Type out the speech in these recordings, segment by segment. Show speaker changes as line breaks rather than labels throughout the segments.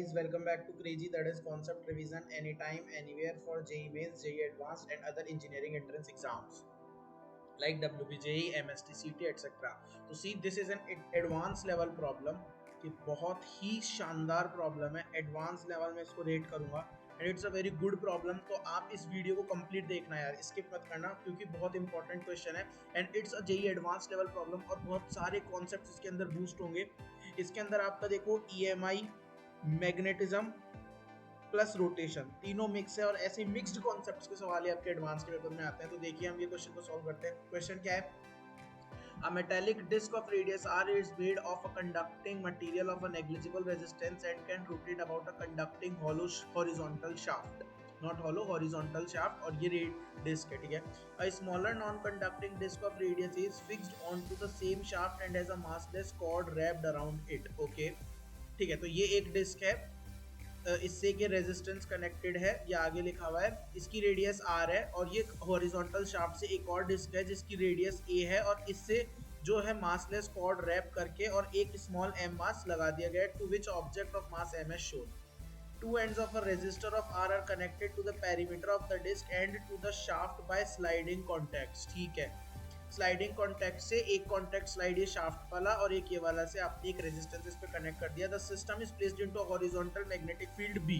guys, welcome back to Crazy, that is concept revision anytime, anywhere for JEE Mains, JEE Advanced and other engineering entrance exams like WBJEE, MST, etc. तो see this is an advance level problem कि बहुत ही शानदार problem है। Advance level में इसको rate करूंगा and it's a very good problem. तो आप इस वीडियो को कंप्लीट देखना यार, स्किप मत करना क्योंकि बहुत इंपॉर्टेंट क्वेश्चन है and it's a JEE advance level problem और बहुत सारे कॉन्सेप्ट्स इसके अंदर बूस्ट होंगे। इसके अंदर आपका देखो EMI, मैग्नेटिज्म प्लस रोटेशन तीनों मिक्स है और ऐसे मिक्स्ड कॉन्सेप्ट्स के सवाल आपके एडवांस के पेपर में आते हैं। तो देखिए हम ये क्वेश्चन को सॉल्व करते हैं। क्वेश्चन क्या है? A metallic disc of radius r is made of a conducting material of a negligible resistance and can rotate about a conducting hollow horizontal shaft, not hollow horizontal shaft, और ये disc है, ठीक है। A smaller non-conducting disc of radius is fixed onto the same shaft and has a massless cord wrapped around it. Okay, ठीक है। तो ये एक डिस्क है, इससे के रेजिस्टेंस कनेक्टेड है, ये आगे लिखा हुआ है, इसकी रेडियस r है और ये हॉरिजॉन्टल शाफ्ट से एक और डिस्क है जिसकी रेडियस a है और इससे जो है मासलेस कॉर्ड रैप करके और एक स्मॉल m मास लगा दिया गया है to which object of mass m is shown. Two ends of a resistor of R are connected to the perimeter of the disc and to the shaft by sliding contacts. ठीक है, sliding contact से एक contact slide ये shaft वाला और एक ये वाला से आपने एक रेजिस्टेंस इस पे कनेक्ट कर दिया। The system is placed into horizontal magnetic field B,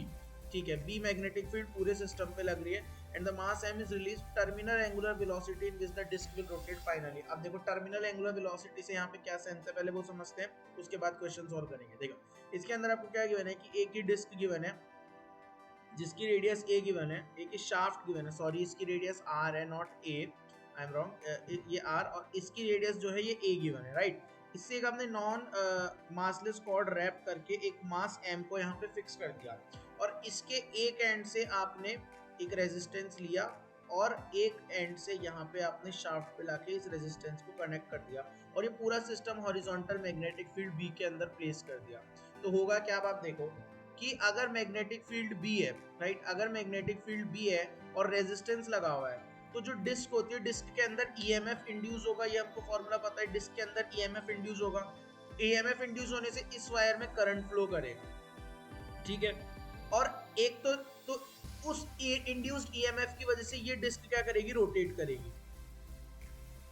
ठीक है। B मैग्नेटिक फील्ड पूरे सिस्टम पे लग रही है and the mass m is release terminal angular velocity in which the disc will rotate finally. अब देखो टर्मिनल एंगुलर वेलोसिटी से यहाँ पे क्या सेंस है, पहले वो समझते हैं, उसके बाद क्वेश्चन सॉल्व करेंगे। देखो इसके अंदर आपको क्या गिवन है कि एक ही डिस्क गिवन है जिसकी रेडियस a गिवन है, एक ही शाफ्ट गिवन है, सॉरी इसकी रेडियस r है not a, I am wrong, ये r और इसकी रेडियस जो है ये a गिवन है, राइट। इससे एक आपने नॉन मासलेस कॉर्ड रैप करके एक मास m को यहाँ पे फिक्स कर दिया और इसके एक एंड से आपने एक रेजिस्टेंस लिया और एक एंड से यहाँ पे आपने शाफ्ट पे लाके इस रेजिस्टेंस को कनेक्ट कर दिया और ये पूरा system horizontal magnetic field B के अंदर प्लेस कर दिया। तो होगा क्या, आप देखो कि अगर मैग्नेटिक फील्ड B है, राइट, अगर मैग्नेटिक फील्ड B है और रेजिस्टेंस लगा हुआ है तो जो डिस्क होती है डिस्क के अंदर EMF इंड्यूस होगा, ये हमको फॉर्मूला पता है, डिस्क के अंदर EMF इंड्यूस होगा। EMF इंड्यूस होने से इस वायर में करंट फ्लो करेगा, ठीक है। और एक तो उस इंड्यूस्ड EMF की वजह से ये डिस्क क्या करेगी, रोटेट करेगी।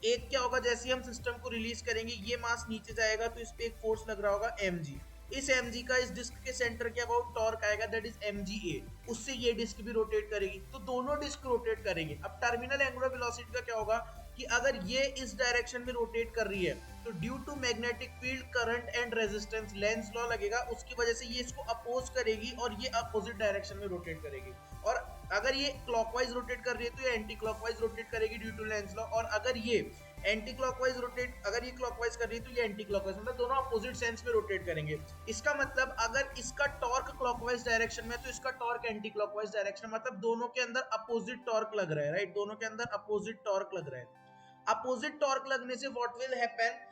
एक क्या होगा, जैसे हम सिस्टम को रिलीज करेंगे ये मास नीचे जाएगा तो इस पे एक फोर्स लग रहा होगा mg, इस mg का इस डिस्क के सेंटर के अबाउट टॉर्क आएगा, दैट इज mga, उससे ये डिस्क भी रोटेट करेगी, तो दोनों डिस्क रोटेट करेंगे। अब टर्मिनल एंगुलर वेलोसिटी का क्या होगा कि अगर ये इस डायरेक्शन में रोटेट कर रही है तो due to magnetic field current and resistance Lenz law लगेगा, उसकी वजह से ये इसको अपोज करेगी और ये अपोजिट डायरेक्शन में रोटेट करेगी। और अगर ये क्लॉकवाइज रोटेट कर रही है तो ये एंटी क्लॉकवाइज रोटेट करेगी ड्यू टू लेंस लॉ, और अगर ये एंटी क्लॉकवाइज रोटेट, अगर ये क्लॉकवाइज कर रही है तो ये एंटी क्लॉकवाइज, मतलब दोनों अपोजिट सेंस में रोटेट करेंगे। इसका मतलब अगर इसका टॉर्क क्लॉकवाइज डायरेक्शन में तो इसका टॉर्क एंटी क्लॉकवाइज डायरेक्शन, मतलब दोनों के अंदर अपोजिट टॉर्क लग रहा है, राइट, दोनों के अंदर अपोजिट टॉर्क लग रहा है। अपोजिट टॉर्क लगने से what will happen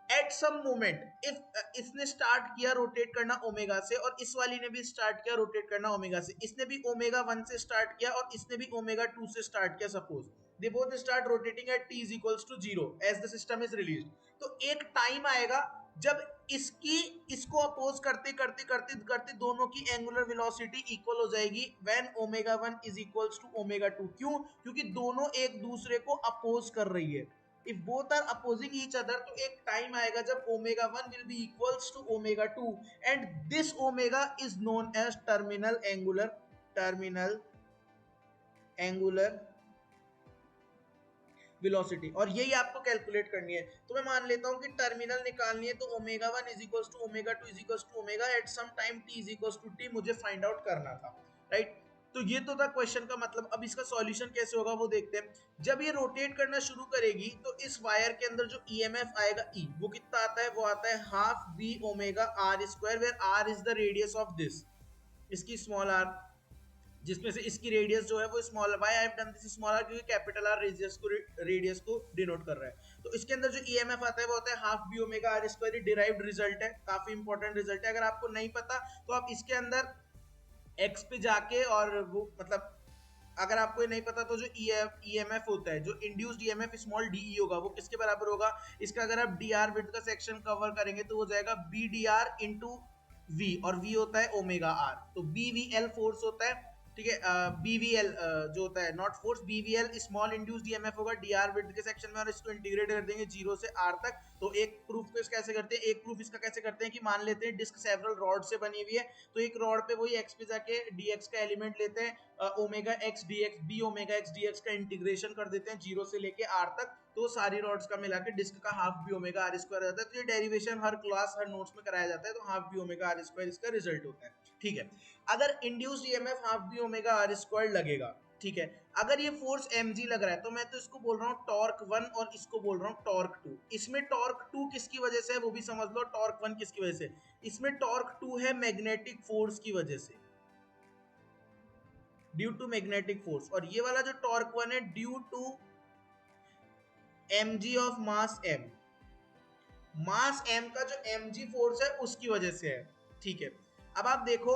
at some moment, if इसने स्टार्ट किया रोटेट करना ओमेगा से और इस वाली ने भी स्टार्ट किया रोटेट करना ओमेगा से, इसने भी ओमेगा 1 से स्टार्ट किया और इसने भी ओमेगा 2 से स्टार्ट किया, suppose they both start rotating at t is equals to 0 as the system is released, तो एक टाइम आएगा जब इसको अपोज करते करते करते करते दोनों की एंगुलर वेलोसिटी इक्वल हो जाएगी when omega 1 is equals to omega 2। क्यों? क्योंकि दोनों एक दूसरे को अपोज कर रही है। if both are opposing each other तो एक टाइम आएगा जब omega 1 will be equals to omega 2 and this omega is known as terminal angular velocity, और यही आपको कैलकुलेट करनी है। तो मैं मान लेता हूं कि टर्मिनल निकालनी है तो omega 1 is equals to omega 2 is equals to omega at some time t is equals to t मुझे फाइंड आउट करना था, राइट। तो ये तो था क्वेश्चन का मतलब। अब इसका सॉल्यूशन कैसे होगा वो देखते हैं। जब ये रोटेट करना शुरू करेगी तो इस वायर के अंदर जो EMF आएगा E, वो कितना आता है, वो आता है half b omega r square, where r is the radius of this, इसकी स्मॉल r, जिसमें से इसकी रेडियस जो है वो small, why I have done this small R, क्योंकि कैपिटल आर रेडियस को डिनोट कर रहा है। तो इसके अंदर जो ईएमएफ आता है वो होता है half B omega R square, derived result है, काफी इंपॉर्टेंट रिजल्ट है। अगर आपको नहीं पता तो आप इसके अंदर एक्स पे जाके और वो मतलब अगर आपको ये नहीं पता तो जो ईएमएफ होता है, जो इंड्यूस्ड ईएमएफ स्मॉल डीई होगा, वो किसके बराबर होगा, इसका अगर आप डीआर विड्थ का सेक्शन कवर करेंगे तो हो जाएगा B D R into V, और V होता है ओमेगा R। तो BVL फोर्स होता है, ठीक है। BVL जो होता है not force, BVL small induced EMF होगा DR विड्थ के सेक्शन में, और इसको इंटीग्रेट कर देंगे 0 से R तक। तो एक प्रूफ को कैसे करते हैं, एक प्रूफ इसका कैसे करते हैं कि मान लेते हैं डिस्क सेवरल रॉड से बनी हुई है, तो एक रॉड पे वही x पे जाके dx का एलिमेंट लेते हैं, omega X D X, B omega X D X का इंटीग्रेशन कर देते हैं 0 से लेके R तक, तो सारी रॉड्स का मिला के डिस्क का half B omega R square आ जाता है। तो ये डेरिवेशन हर क्लास हर नोट्स में कराया जाता है, तो half B omega R square इसका रिजल्ट होता है, ठीक है। अगर induced EMF half B omega R square लगेगा, ठीक है, अगर ये फोर्स mg लग रहा है, तो मैं तो इसको बोल रहा हूँ टॉर्क 1 और इसको बोल रहा हूँ टॉर्क 2। इसमें टॉर्क 2 किसकी वजह से है वो भी समझ लो, टॉर्क 1 किसकी वजह से। इसमें टॉर्क 2 है मैग्नेटिक फोर्स की वजह से, ड्यू टू मैग्नेटिक फोर्स, और ये वाला जो टॉर्क 1 है due to mg of mass m, mass m का जो mg फोर्स है उसकी वजह से है, ठीक है। अब आप देखो,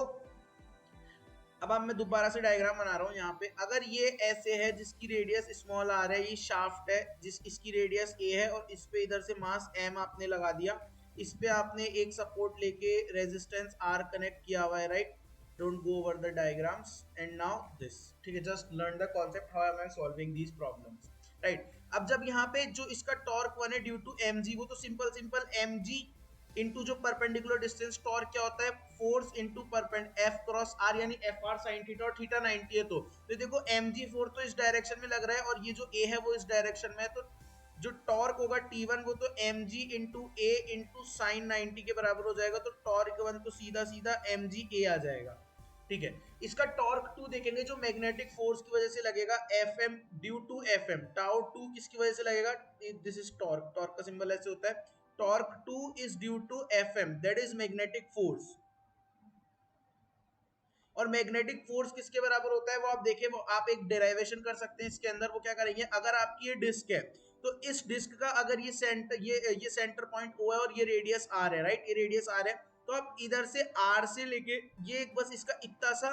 अब मैं दोबारा से डायग्राम बना रहा हूँ यहाँ पे। अगर ये ऐसे है जिसकी रेडियस स्मॉल आर है, ये शाफ्ट है जिस इसकी रेडियस ए है, और इस पे इधर से मास m आपने लगा दिया, इस पे आपने एक सपोर्ट लेके रेजिस्टेंस r कनेक्ट किया हुआ है, right. Don't go over the diagrams and now this, ठीक है, just learn the concept how am I solving these problems, right. अब जब यहाँ पे जो इसका टॉर्क 1 है ड्यू टू mg, वो तो सिंपल सिंपल mg इनटू जो परपेंडिकुलर डिस्टेंस टॉर्क क्या होता है, force into perpend F cross R, यानी एफ आर साइन थीटा, और थीटा 90 है। तो देखो mg फोर्स तो इस डायरेक्शन में लग रहा है, और ये जो a है वो इस डायरेक्शन में है, तो जो टॉर्क होगा T1 वो तो mg into a into sine 90 के बराबर हो जाएगा, तो टॉर्क 1 तो सीधा सीधा mg a आ जाएगा, ठीक है। इसका टॉर्क 2 देखेंगे जो मैग्नेटिक फोर्स की वजह से लगेगा, Fm due to Fm, tau 2 किसकी वजह से लगेगा, दिस इज टॉर्क, टॉर्क का सिंबल ऐसे होता है, torque 2 is due to Fm, that is magnetic force. और मैग्नेटिक फोर्स किसके बराबर होता है वो आप देखिए, वो आप एक डेरिवेशन कर सकते हैं इसके अंदर। वो क्या करेंगे, अगर आपकी ये डिस्क है, तो इस डिस्क का अगर ये सेंटर पॉइंट O है और ये रेडियस R है, राइट, ये रेडियस R है, तो आप इधर से R से लेके ये बस इसका इतना सा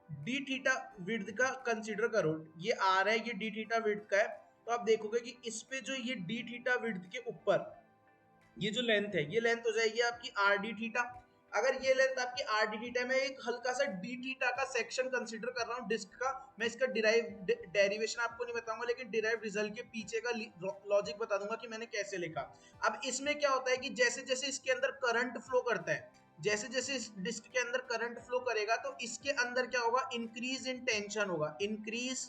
डी थीटा विड्थ का कंसीडर करो, ये R है, ये डी थीटा विड्थ का है, तो आप देखोगे कि इस पे जो ये डी थीटा विड्थ के ऊपर ये जो लेंथ है, ये लेंथ हो जाएगी आपकी आर डी थीटा। अगर ये लेंथ आपकी आर डी थीटा, में एक हल्का सा डी थीटा का सेक्शन कंसीडर कर रहा हूँ डिस्क का, मैं इसका डिराइव डेरिवेशन आपको नहीं बताऊंगा, लेकिन डिराइव रिजल्ट के पीछे का लॉजिक बता दूंगा कि मैंने कैसे लिखा। अब इसमें क्या होता है कि जैसे जैसे इसके अंदर करंट फ्लो करता है, जैसे जैसे इस डिस्क के अंदर करंट फ्लो करेगा, तो इसके अंदर क्या होगा, इंक्रीज इन टेंशन होगा, इंक्रीज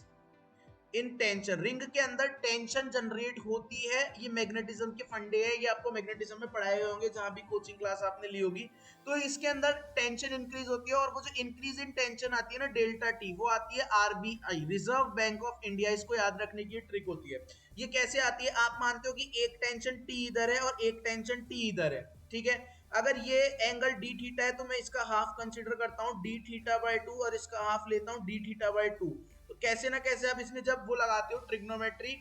इन टेंशन। रिंग के अंदर टेंशन जनरेट होती है, ये मैग्नेटिज्म के फंडे है, ये आपको मैग्नेटिज्म में पढ़ाए गए होंगे जहां भी कोचिंग क्लास आपने ली होगी। तो इसके अंदर टेंशन इंक्रीज होती है, और वो जो इंक्रीज इन टेंशन आती है ना डेल्टा टी, वो आती है RBI, reserve bank of India. इसको याद रखने की ट्रिक होती है। ये कैसे आती है, आप मानते हो कि एक टेंशन टी इधर है और एक टेंशन टी इधर है, ठीक है। अगर ये एंगल डी थीटा है, तो मैं इसका हाफ कंसीडर करता हूँ डी थीटा बाय 2, और इसका हाफ लेता हूँ डी थीटा बाय 2। तो कैसे ना कैसे आप इसमें जब वो लगाते हो ट्रिग्नोमेट्री,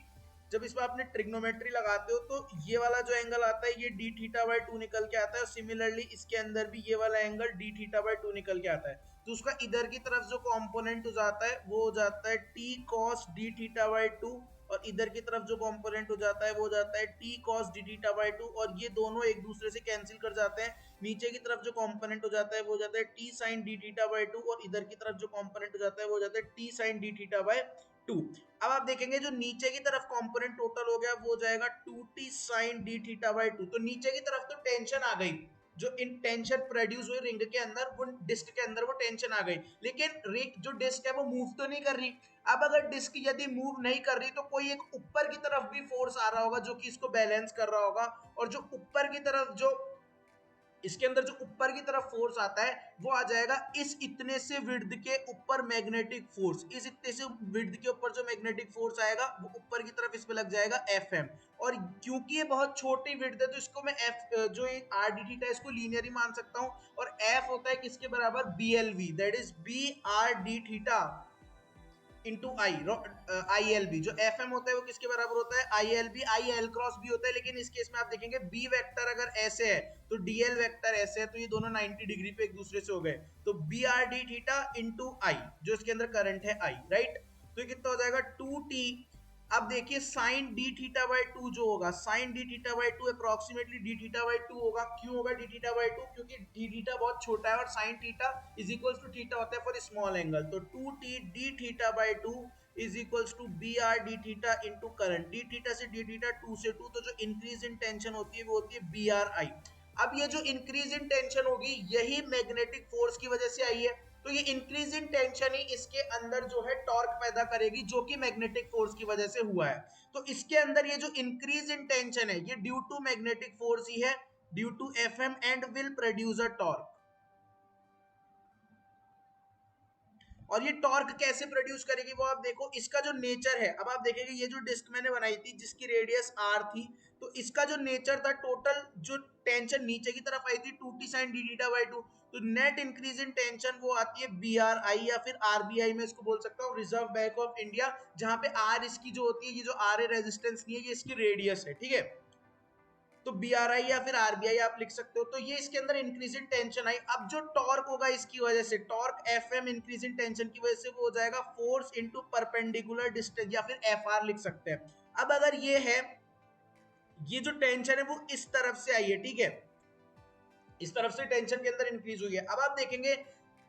जब इसमें आपने ट्रिग्नोमेट्री लगाते हो, तो ये वाला जो एंगल आता है ये डी थीटा बाय 2 निकल के आता है, और सिमिलरली इसके अंदर भी ये वाला एंगल डी थीटा बाय 2 निकल के आता है। तो उसका इधर की तरफ जो कंपोनेंट हो जाता है वो हो जाता है T cos D theta by 2, और इधर की तरफ जो कंपोनेंट हो जाता है वो हो जाता है T cos D theta by 2, और ये दोनों एक दूसरे से कैंसिल कर जाते हैं। नीचे की तरफ जो कंपोनेंट हो जाता है वो हो जाता है T sine D theta by 2, और इधर की तरफ जो कंपोनेंट हो जाता है वो हो जाता है T sine D theta by 2। अब आप देखेंगे जो नीचे की तरफ कंपोनेंट टोटल हो गया वो हो जाएगा 2t sin d theta by 2। तो नीचे की तरफ तो टेंशन आ गई, जो इन टेंशन प्रोड्यूस हुई रिंग के अंदर, वो डिस्क के अंदर वो टेंशन आ गई, लेकिन जो डिस्क है वो मूव तो नहीं कर रही। अब अगर डिस्क यदि मूव नहीं कर रही, तो कोई एक ऊपर की तरफ भी फोर्स आ रहा होगा जो कि इसको बैलेंस कर रहा होगा, और जो ऊपर की तरफ जो इसके अंदर जो ऊपर की तरफ फोर्स आता है वो आ जाएगा इस इतने से विड्थ के ऊपर मैग्नेटिक फोर्स, इस इतने से विड्थ के ऊपर जो मैग्नेटिक फोर्स आएगा वो ऊपर की तरफ इस पे लग जाएगा Fm। और क्योंकि ये बहुत छोटी विड्थ है, तो इसको मैं F जो आर डी थीटा इसको लीनियर ही मान सकता हूँ, और F होता है किसके बराबर, BLV, that is B R D theta into I L B. जो एफ एम होता है वो किसके बराबर होता है, I L B, I L cross B होता है, लेकिन इस केस में आप देखेंगे बी वेक्टर अगर ऐसे है तो डीएल वेक्टर ऐसे है, तो ये दोनों 90 डिग्री पे एक दूसरे से हो गए। तो B R D theta into I, जो इसके अंदर करंट है आई, राइट। तो ये कितना हो जाएगा 2t अब देखिए sine D theta by two जो होगा, sine D theta by two approximately D theta by two होगा। क्यों होगा डी थीटा बाई टू? क्योंकि डी थीटा बहुत छोटा है और sine theta is equals to theta होता है फॉर स्मॉल एंगल। तो two T D theta by two is equals to B R D theta into current. D theta से D theta, two से to, तो जो इंक्रीज इन टेंशन होती है वो होती है बी आर आई। अब ये जो इंक्रीज इन टेंशन होगी यही मैग्नेटिक फोर्स की वजह से आई है। तो ये इंक्रीज इन टेंशन ही इसके अंदर जो है टॉर्क पैदा करेगी, जो कि मैग्नेटिक फोर्स की वजह से हुआ है। तो इसके अंदर ये जो इंक्रीज इन टेंशन है ये ड्यू टू मैग्नेटिक फोर्स ही है, due to F M, and will produce a torque. और ये टॉर्क कैसे प्रोड्यूस करेगी वो आप देखो, इसका जो नेचर है, अब आप देखेंगे ये जो डिस्क मैंने बनाई थी जिसकी रेडियस आर थी, तो इसका जो नेचर था, टोटल जो टेंशन नीचे की तरफ आई थी 2t sin d theta by 2, तो नेट इंक्रीज इन टेंशन वो आती है बी आर आई या फिर आरबीआई में इसको बोल सकता हूँ, रिजर्व बैंक ऑफ इंडिया, जहां पे आर इसकी जो होती है, ये जो आर ए रेजिस्टेंस नहीं है, ये इसकी रेडियस है, ठीक है। तो बीआरआई या फिर आरबीआई आप लिख सकते हो। तो ये इसके अंदर इंक्रीजिंग टेंशन आई। अब जो टॉर्क होगा इसकी वजह से, torque F M increasing tension की वजह से वो हो जाएगा फोर्स इनटू परपेंडिकुलर डिस्टेंस, या फिर एफ आर लिख सकते हैं। अब अगर ये है, ये जो टेंशन है वो इस तरफ से आई है, ठीक है, इस तरफ से टेंशन के अंदर इंक्रीज हुई है। अब आप देखेंगे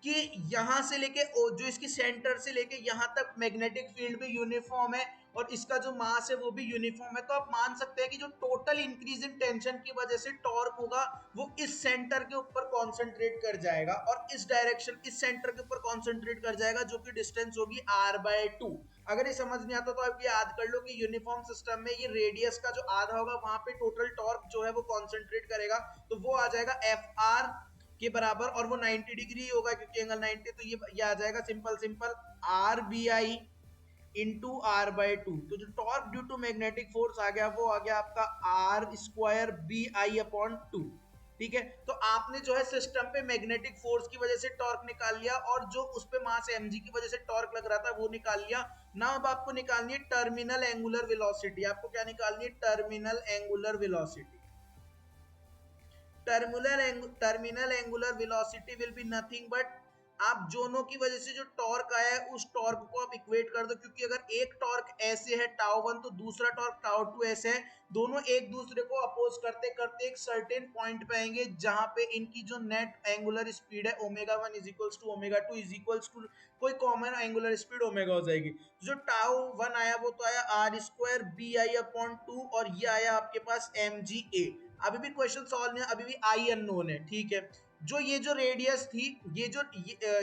कि यहां से लेके जो इसकी सेंटर से लेके यहां तक मैग्नेटिक फील्ड भी यूनिफॉर्म है और इसका जो मास है वो भी यूनिफॉर्म है। तो आप मान सकते हैं कि जो टोटल इंक्रीज इन टेंशन की वजह से टॉर्क होगा वो इस सेंटर के ऊपर कॉन्सेंट्रेट कर जाएगा और इस डायरेक्शन, इस सेंटर के ऊपर कॉन्सेंट्रेट कर जाएगा, जो कि डिस्टेंस होगी r बाय 2। अगर ये समझ नहीं आता तो आप ये याद कर लो कि यूनिफॉर्म सिस्टम में ये रेडियस का जो आधा होगा वहां पे टोटल टॉर्क जो है वो कॉन्सेंट्रेट करेगा, तो वो आ जाएगा एफ आर के बराबर, और वो 90 डिग्री होगा क्योंकि एंगल 90। तो ये आ जाएगा simple simple R B I into R by two. तो जो torque due to magnetic force आ गया वो आ गया आपका R square B I upon two, ठीक है। तो आपने जो है सिस्टम पे मैग्नेटिक फोर्स की वजह से टॉर्क निकाल लिया और जो उस पे मास mg की वजह से टॉर्क लग रहा था वो निकाल लिया। ना अब आपको निकालनी है टर्मिनल एंगुलर वेलोसिटी। आपको क्या निकालनी है? Terminal angular velocity. Terminal angular velocity will be nothing but, आप दोनों की वजह से जो टॉर्क आया है उस टॉर्क को आप इक्वेट कर दो, क्योंकि अगर एक टॉर्क ऐसे है टाउ वन तो दूसरा टॉर्क टाउ टू ऐसे है, दोनों एक दूसरे को अपोज करते करते एक सर्टेन पॉइंट पे आएंगे जहां पे इनकी जो नेट एंगुलर स्पीड है omega one is equals to omega two is equals to कोई कॉमन एंगुलर स्पीड ओमेगा हो जाएगी। जो टाउ वन आया वो तो आया R square B I upon two, और ये आया आपके पास एम जी ए। अभी भी क्वेश्चन सॉल्व नहीं है, अभी भी आई अननोन है, ठीक है। जो ये जो रेडियस थी, ये जो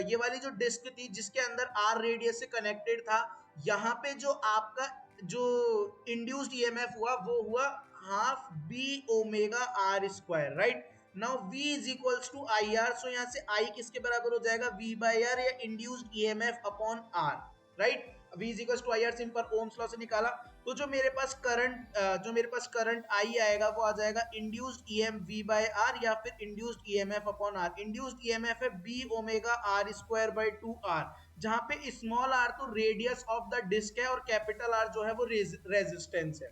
ये वाली जो डिस्क थी जिसके अंदर आर रेडियस से कनेक्टेड था, यहाँ पे जो आपका जो इंड्यूस्ड ईएमएफ हुआ वो हुआ half B omega R square, right. Now v is equals to I R, so यहाँ से I किसके बराबर हो जाएगा? v बाई आर, या induced EMF upon r, right. v is equals to I R simple Ohm's law से निकाला। तो जो मेरे पास करंट आई आएगा वो आ जाएगा induced EM V by R या फिर induced EMF upon R. Induced EMF है B omega R square by two R, जहां पे स्मॉल आर तो रेडियस ऑफ द डिस्क है और कैपिटल आर जो है वो रेजिस्टेंस है।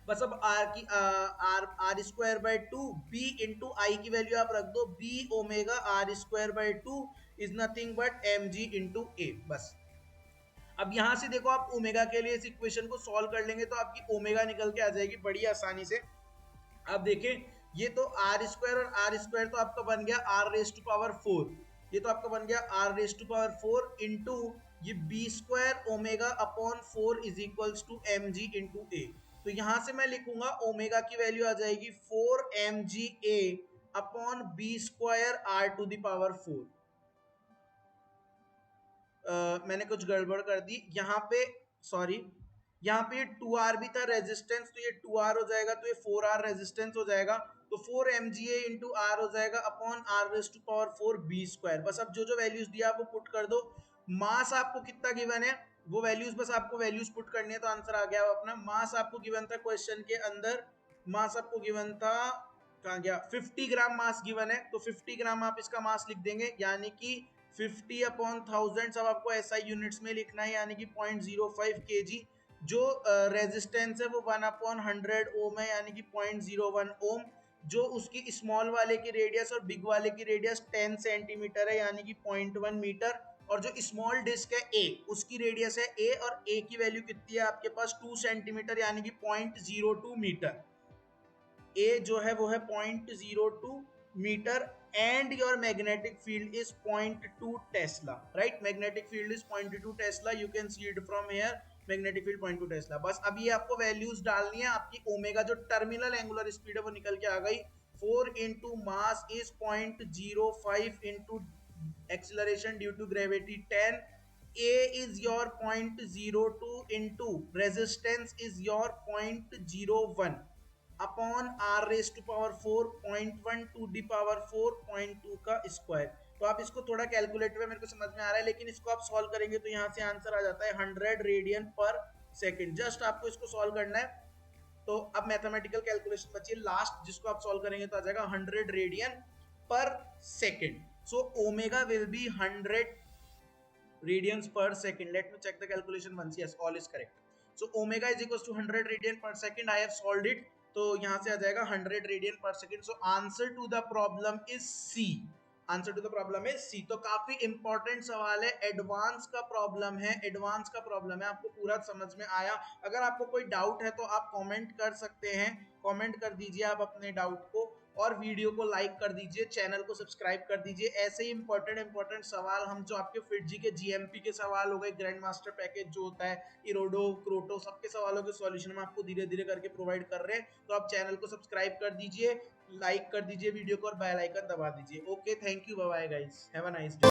बस अब आर की R R square by two B into I की वैल्यू आप रख दो, B omega R square by two is nothing but M G into A. बस अब यहां से देखो, आप ओमेगा के लिए इस इक्वेशन को सॉल्व कर लेंगे तो आपकी ओमेगा निकल के आ जाएगी बड़ी आसानी से। आप देखें, ये तो आर स्क्वायर और आर स्क्वायर तो आपका बन गया आर रेस टू पावर 4, ये तो आपका बन गया R raise to power 4 into ये B square omega upon 4 is equals to M G into A. तो यहां से मैं लिखूंगा ओमेगा की वैल्यू आ जाएगी 4 M G A upon B square R to the power 4। मैंने कुछ गड़बड़ कर दी यहाँ पे, सॉरी। यहाँ पे 2R भी था रेजिस्टेंस, तो ये 2R हो जाएगा, तो ये 4R रेजिस्टेंस हो जाएगा। तो 4 MGA इंटू आर हो जाएगा upon R raise to power 4 B square. बस अब जो जो वैल्यूज दिया आप वो पुट कर दो। मास आपको कितना गिवन है वो वैल्यूज, बस आपको वैल्यूज पुट करनी है तो आंसर आ गया अपना। मास आपको गिवन था क्वेश्चन के अंदर, मास आपको गिवन था, कहाँ गया, 50 ग्राम मास गिवन है, तो 50 ग्राम आप इसका मास लिख देंगे, यानी कि 50 अपॉन 1000। अब आपको एसआई यूनिट्स में लिखना है, यानी कि 0.05 kg। जो रेजिस्टेंस है वो 1 अपॉन 100 ओम है, यानी कि 0.01 ओम। जो उसकी स्मॉल वाले की रेडियस और बिग वाले की रेडियस 10 सेंटीमीटर है, यानी कि 0.1 मीटर। और जो स्मॉल डिस्क है ए, उसकी रेडियस है ए, और ए की वैल्यू कितनी है आपके पास 2 सेंटीमीटर यानी कि 0.02 मीटर। ए जो है वो है 0.02 metre and your magnetic field is 0.2 tesla, right. Magnetic field is 0.2 tesla, you can see it from here, magnetic field 0.2 tesla. बस अब ये आपको वैल्यूज डालनी है। आपकी ओमेगा जो टर्मिनल एंगुलर स्पीड है वो निकल के आ गई, 4 into mass is 0.05 into acceleration due to gravity 10, a is your 0.02 into resistance is your 0.01 upon r raise to power 4.1 to the power 4.2 का स्क्वायर। तो आप इसको थोड़ा कैलकुलेटर में, मेरे को समझ में आ रहा है, लेकिन इसको आप सॉल्व करेंगे तो यहाँ से आंसर आ जाता है 100 रेडियन पर सेकेंड। जस्ट आपको इसको सॉल्व करना है। तो अब मैथमेटिकल कैलकुलेशन बची है लास्ट, जिसको आप सॉल्व करेंगे तो आ जाएगा 100 रेडियन पर second. So omega will be 100 radians per second. Let me check the calculation once. Yes, all is correct. So omega is equals to 100 radian per second. I have solved it. तो यहाँ से आ जाएगा 100 radian पर second. So answer to the problem is C. Answer to the problem is C. तो काफी important सवाल है, advance का प्रॉब्लम है, एडवांस का प्रॉब्लम है। आपको पूरा समझ में आया? अगर आपको कोई डाउट है तो आप कमेंट कर सकते हैं, कमेंट कर दीजिए आप अपने डाउट को, और वीडियो को लाइक कर दीजिए, चैनल को सब्सक्राइब कर दीजिए। ऐसे ही इंपॉर्टेंट सवाल हम जो आपके फिट जी के जीएमपी के सवाल हो गए, ग्रैंड मास्टर पैकेज जो होता है, इरोडो क्रोटो, सबके सवालों के सॉल्यूशन हम आपको धीरे धीरे करके प्रोवाइड कर रहे हैं। तो आप चैनल को सब्सक्राइब कर दीजिए, लाइक कर दीजिए वीडियो को, और बेल आइकन दबा दीजिए। Okay, thank you, bye bye guys, have a nice day.